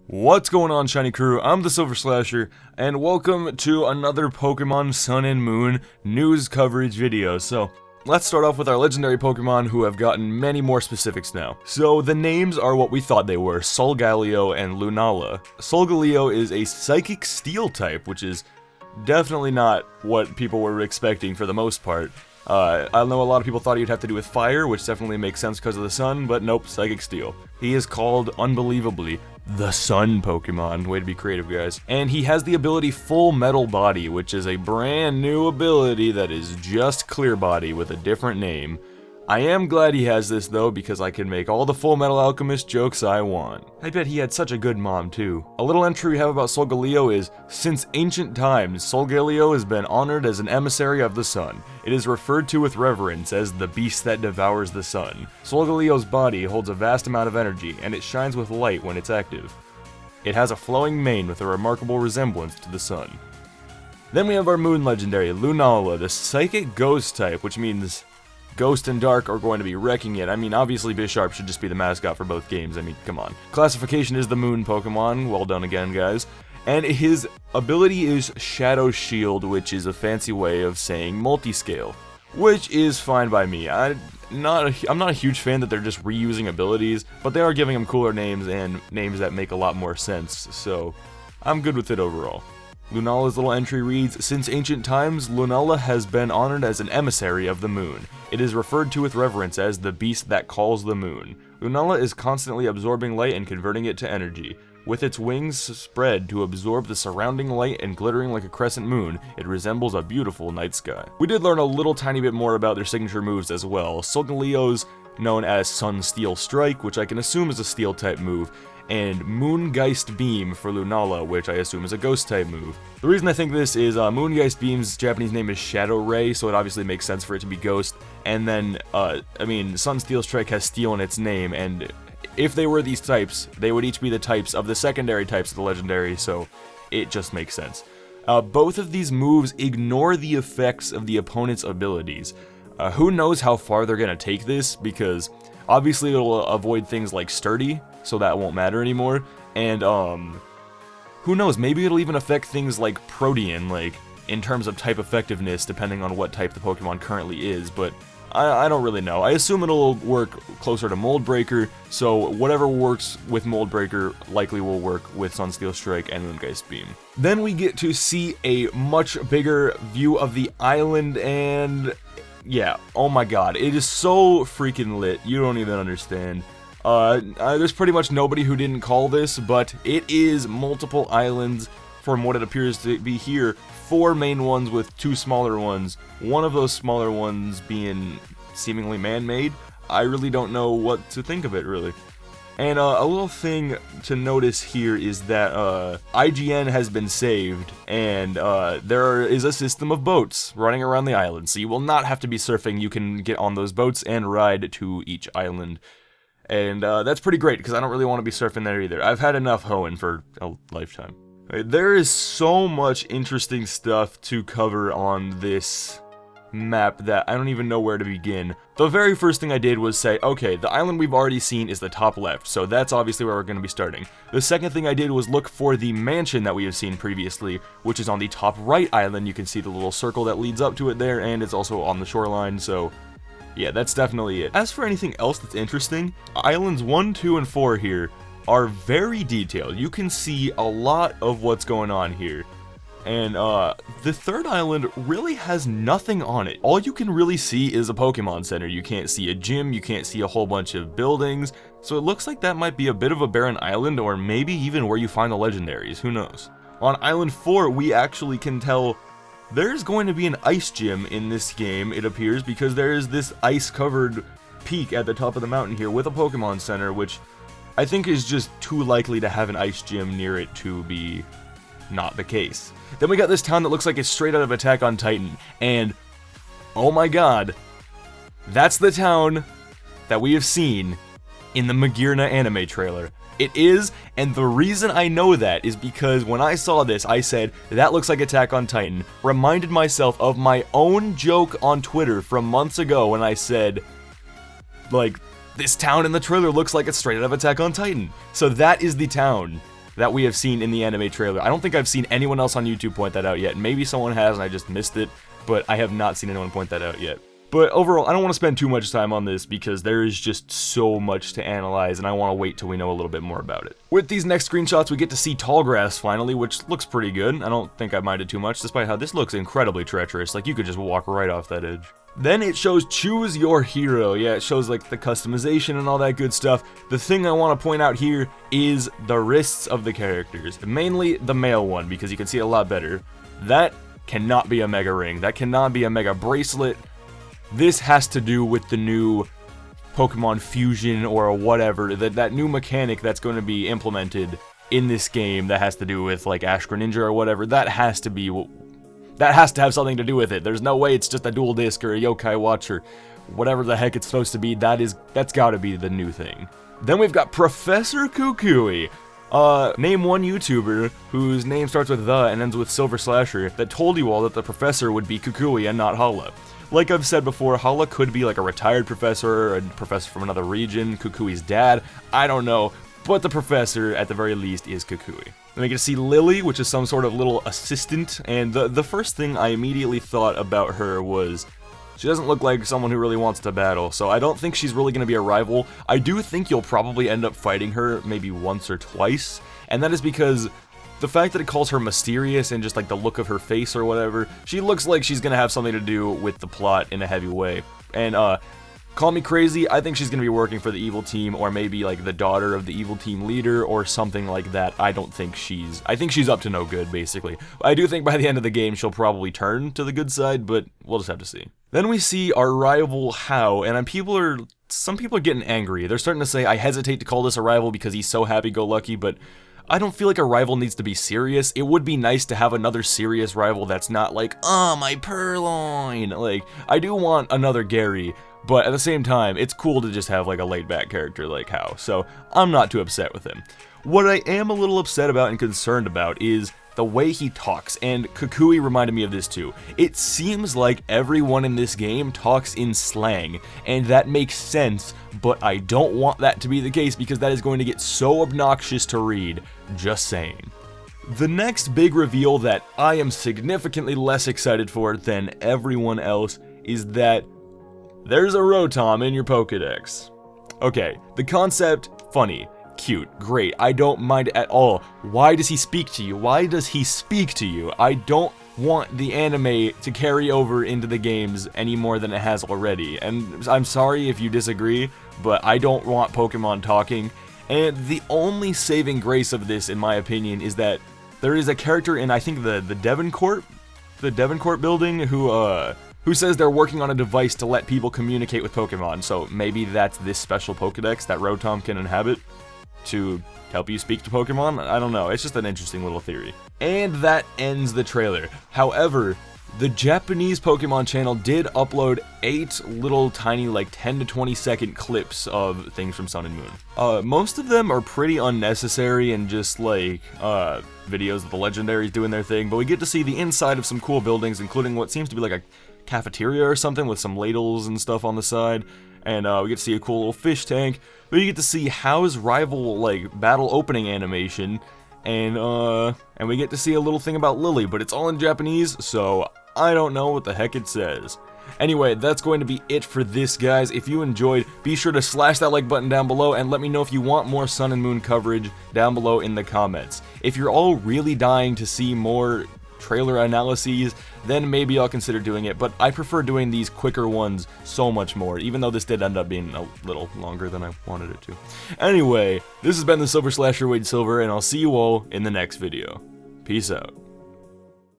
What's going on, Shiny Crew? I'm TheSilverSlasher, and welcome to another Pokemon Sun and Moon news coverage video. So, let's start off with our legendary Pokemon who have gotten many more specifics now. So, the names are what we thought they were, Solga Leo and Lunala. Solga Leo is a Psychic Steel type, which is definitely not what people were expecting for the most part. I know a lot of people thought he'd have to do with fire, which definitely makes sense because of the sun, but nope, Psychic Steel. He is called, unbelievably, the Sun Pokemon. Way to be creative, guys. And he has the ability Full Metal Body, which is a brand new ability that is just Clear Body with a different name. I am glad he has this though, because I can make all the Full Metal Alchemist jokes I want. I bet he had such a good mom too. A little entry we have about Solga Leo is, since ancient times, Solga Leo has been honored as an emissary of the sun. It is referred to with reverence as the beast that devours the sun. Solga Leo's body holds a vast amount of energy, and it shines with light when it's active. It has a flowing mane with a remarkable resemblance to the sun. Then we have our moon legendary, Lunala, the Psychic Ghost type, which means Ghost and Dark are going to be wrecking it. I mean, obviously Bisharp should just be the mascot for both games. I mean, come on. Classification is the Moon Pokemon. Well done again, guys. And his ability is Shadow Shield, which is a fancy way of saying multi-scale, which is fine by me. I'm not a huge fan that they're just reusing abilities, but they are giving him cooler names and names that make a lot more sense, so I'm good with it overall. Lunala's little entry reads, since ancient times, Lunala has been honored as an emissary of the moon. It is referred to with reverence as the beast that calls the moon. Lunala is constantly absorbing light and converting it to energy. With its wings spread to absorb the surrounding light and glittering like a crescent moon, it resembles a beautiful night sky. We did learn a little tiny bit more about their signature moves as well. Solga Leo's known as Sun Steel Strike, which I can assume is a steel type move, and Moongeist Beam for Lunala, which I assume is a ghost type move. The reason I think this is Moongeist Beam's Japanese name is Shadow Ray, so it obviously makes sense for it to be ghost. And then, Sun Steel Strike has steel in its name, and if they were these types, they would each be the types of the secondary types of the legendary, so it just makes sense. Both of these moves ignore the effects of the opponent's abilities. Who knows how far they're gonna take this, because obviously it'll avoid things like Sturdy, so that won't matter anymore, and who knows, maybe it'll even affect things like Protean, like in terms of type effectiveness, depending on what type the Pokemon currently is, but I don't really know. I assume it'll work closer to Mold Breaker, so whatever works with Mold Breaker likely will work with Sunsteel Strike and Moongeist Beam. Then we get to see a much bigger view of the island, and yeah, oh my god, it is so freaking lit, you don't even understand. There's pretty much nobody who didn't call this, but it is multiple islands from what it appears to be here. 4 main ones with 2 smaller ones, one of those smaller ones being seemingly man-made. I really don't know what to think of it, really. And a little thing to notice here is that IGN has been saved, and there is a system of boats running around the island, so you will not have to be surfing. You can get on those boats and ride to each island. And that's pretty great, because I don't really want to be surfing there either. I've had enough hoeing for a lifetime. There is so much interesting stuff to cover on this map that I don't even know where to begin. The very first thing I did was say, okay, the island we've already seen is the top left, so that's obviously where we're going to be starting. The second thing I did was look for the mansion that we have seen previously, which is on the top right island. You can see the little circle that leads up to it there, and it's also on the shoreline, so yeah, that's definitely it. As for anything else that's interesting, islands 1, 2, and 4 here are very detailed. You can see a lot of what's going on here. And the third island really has nothing on it. All you can really see is a Pokemon Center. You can't see a gym, you can't see a whole bunch of buildings, so it looks like that might be a bit of a barren island, or maybe even where you find the legendaries, who knows. On Island 4, we actually can tell there's going to be an ice gym in this game, it appears, because there is this ice-covered peak at the top of the mountain here with a Pokemon Center, which I think is just too likely to have an ice gym near it to be not the case. Then we got this town that looks like it's straight out of Attack on Titan, and oh my god, that's the town that we have seen in the Magearna anime trailer. It is, and the reason I know that is because when I saw this, I said, that looks like Attack on Titan. Reminded myself of my own joke on Twitter from months ago when I said, like, this town in the trailer looks like it's straight out of Attack on Titan. So that is the town that we have seen in the anime trailer. I don't think I've seen anyone else on YouTube point that out yet. Maybe someone has and I just missed it, but I have not seen anyone point that out yet. But overall, I don't want to spend too much time on this because there is just so much to analyze, and I want to wait till we know a little bit more about it. With these next screenshots, we get to see tall grass finally, which looks pretty good. I don't think I minded too much, despite how this looks incredibly treacherous. Like, you could just walk right off that edge. Then it shows choose your hero. Yeah, it shows like the customization and all that good stuff. The thing I want to point out here is the wrists of the characters. Mainly the male one, because you can see it a lot better. That cannot be a mega ring. That cannot be a mega bracelet. This has to do with the new Pokemon Fusion or whatever, that new mechanic that's going to be implemented in this game that has to do with like Ash Greninja or whatever. That has to have something to do with it. There's no way it's just a dual disc or a Yokai Watch or whatever the heck it's supposed to be. That's got to be the new thing. Then we've got Professor Kakui. Name one YouTuber whose name starts with the and ends with TheSilverSlasher that told you all that the professor would be Kakui and not Hala. Like I've said before, Hala could be like a retired professor or a professor from another region, Kukui's dad, I don't know, but the professor, at the very least, is Kakui. Then we get to see Lily, which is some sort of little assistant, and the first thing I immediately thought about her was she doesn't look like someone who really wants to battle, so I don't think she's really going to be a rival. I do think you'll probably end up fighting her maybe once or twice, and that is because the fact that it calls her mysterious and just like the look of her face or whatever, she looks like she's gonna have something to do with the plot in a heavy way. And call me crazy, I think she's gonna be working for the evil team, or maybe like the daughter of the evil team leader or something like that. I think she's up to no good, basically. I do think by the end of the game she'll probably turn to the good side, but we'll just have to see. Then we see our rival How, and some people are getting angry. They're starting to say I hesitate to call this a rival because he's so happy-go-lucky, but I don't feel like a rival needs to be serious. It would be nice to have another serious rival that's not like, oh, my Purloin. Like, I do want another Gary, but at the same time, it's cool to just have like a laid-back character like How, so I'm not too upset with him. What I am a little upset about and concerned about is the way he talks, and Kakui reminded me of this too. It seems like everyone in this game talks in slang, and that makes sense, but I don't want that to be the case because that is going to get so obnoxious to read, just saying. The next big reveal that I am significantly less excited for than everyone else is that there's a Rotom in your Pokedex. Okay, the concept, funny. Cute, great, I don't mind at all. Why does he speak to you? Why does he speak to you? I don't want the anime to carry over into the games any more than it has already, and I'm sorry if you disagree, but I don't want Pokemon talking, and the only saving grace of this, in my opinion, is that there is a character in, I think, the Devoncourt building who says they're working on a device to let people communicate with Pokemon, so maybe that's this special Pokedex that Rotom can inhabit to help you speak to Pokemon? I don't know, it's just an interesting little theory. And that ends the trailer. However, the Japanese Pokemon channel did upload 8 little tiny like 10 to 20 second clips of things from Sun and Moon. Most of them are pretty unnecessary and just like videos of the legendaries doing their thing, but we get to see the inside of some cool buildings, including what seems to be like a cafeteria or something with some ladles and stuff on the side. And we get to see a cool little fish tank. But you get to see How's rival like battle opening animation, and we get to see a little thing about Lily, but it's all in Japanese, so I don't know what the heck it says. Anyway, that's going to be it for this, guys. If you enjoyed, be sure to slash that like button down below and let me know if you want more Sun and Moon coverage down below in the comments. If you're all really dying to see more trailer analyses, then maybe I'll consider doing it, but I prefer doing these quicker ones so much more, even though this did end up being a little longer than I wanted it to. Anyway, this has been the TheSilverSlasher Wade Silver, and I'll see you all in the next video. Peace out.